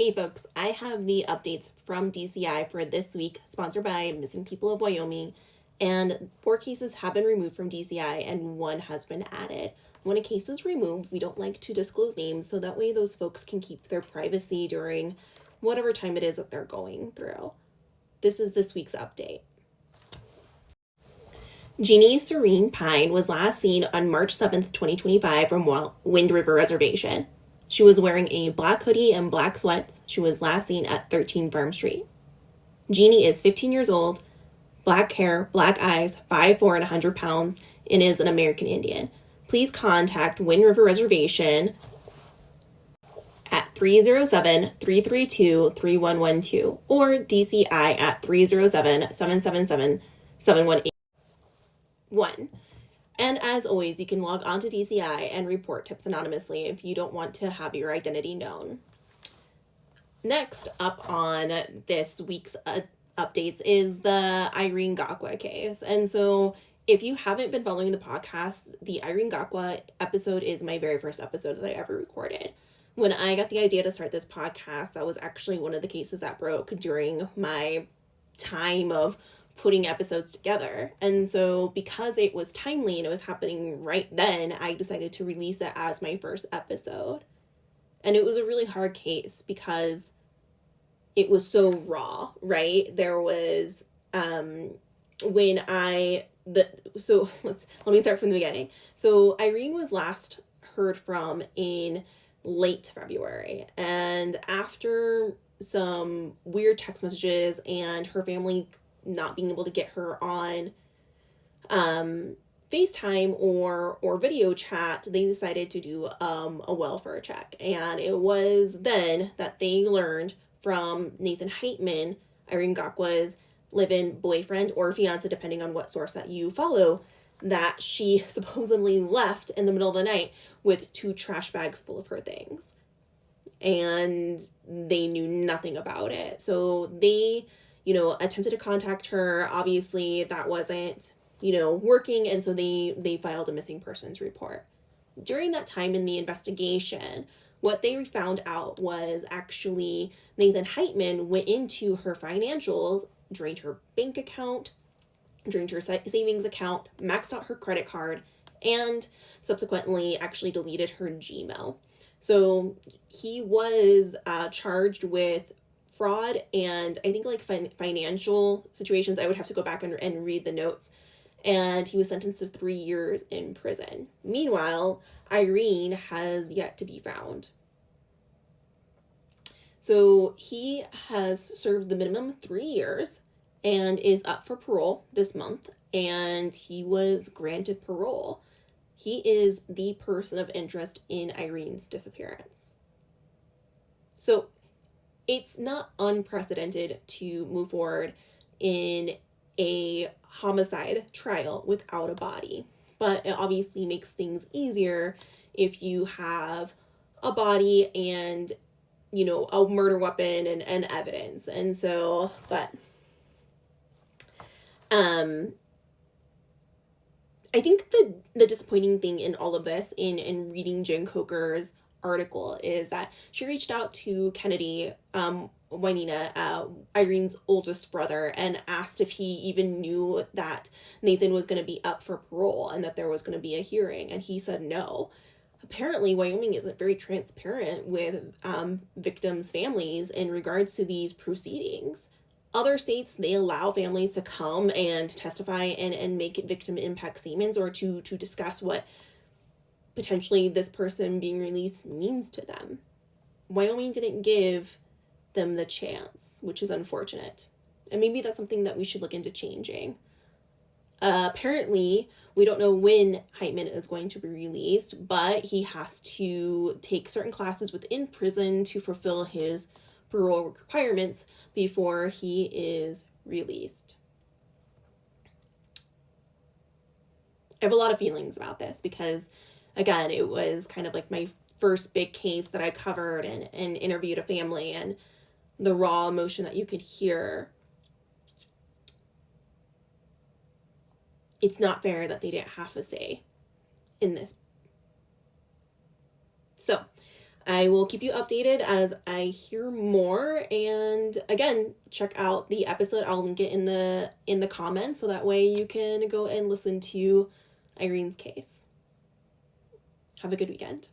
Hey folks, I have the updates from DCI for this week, sponsored by Missing People of Wyoming. And 4 cases have been removed from DCI and 1 has been added. When a case is removed, we don't like to disclose names so that way those folks can keep their privacy during whatever time it is that they're going through. This is this week's update. Jeannie Serene Pine was last seen on March 7th, 2025 from Wind River Reservation. She was wearing a black hoodie and black sweats. She was last seen at 13 Farm Street. Jeannie is 15 years old, black hair, black eyes, 5'4" and 100 pounds, and is an American Indian. Please contact Wind River Reservation at 307-332-3112 or DCI at 307-777-7181. And as always, you can log on to DCI and report tips anonymously if you don't want to have your identity known. Next up on this week's updates is the Irene Gakwa case. And so if you haven't been following the podcast, the Irene Gakwa episode is my very first episode that I ever recorded. When I got the idea to start this podcast, that was actually one of the cases that broke during my time of putting episodes together. And so because it was timely and it was happening right then, I decided to release it as my first episode. And it was a really hard case because it was so raw, right? There was let me start from the beginning. So Irene was last heard from in late February, and after some weird text messages and her family not being able to get her on FaceTime or video chat, they decided to do a welfare check. And it was then that they learned from Nathan Heitman, Irene Gakwa's live-in boyfriend or fiance, depending on what source that you follow, that she supposedly left in the middle of the night with 2 trash bags full of her things. And they knew nothing about it. So they attempted to contact her. Obviously, that wasn't, working. And so they filed a missing persons report. During that time in the investigation, what they found out was actually Nathan Heitman went into her financials, drained her bank account, drained her savings account, maxed out her credit card, and subsequently actually deleted her Gmail. So he was charged with fraud and I think financial situations. I would have to go back and read the notes. And he was sentenced to 3 years in prison. Meanwhile, Irene has yet to be found. So he has served the minimum 3 years and is up for parole this month. And he was granted parole. He is the person of interest in Irene's disappearance. So it's not unprecedented to move forward in a homicide trial without a body, but it obviously makes things easier if you have a body and, a murder weapon and evidence. And so, but, I think the disappointing thing in all of this, in reading Jen Coker's article, is that she reached out to Kennedy Wynina, Irene's oldest brother, and asked if he even knew that Nathan was going to be up for parole and that there was going to be a hearing, and he said no. Apparently, Wyoming isn't very transparent with victims' families in regards to these proceedings. Other states, they allow families to come and testify and make victim impact statements or to discuss what potentially this person being released means to them. Wyoming didn't give them the chance, which is unfortunate. And maybe that's something that we should look into changing. Apparently, we don't know when Heitman is going to be released, but he has to take certain classes within prison to fulfill his parole requirements before he is released. I have a lot of feelings about this because, again, it was kind of like my first big case that I covered and interviewed a family, and the raw emotion that you could hear. It's not fair that they didn't have a say in this. So, I will keep you updated as I hear more. And again, check out the episode. I'll link it in the comments so that way you can go and listen to Irene's case. Have a good weekend.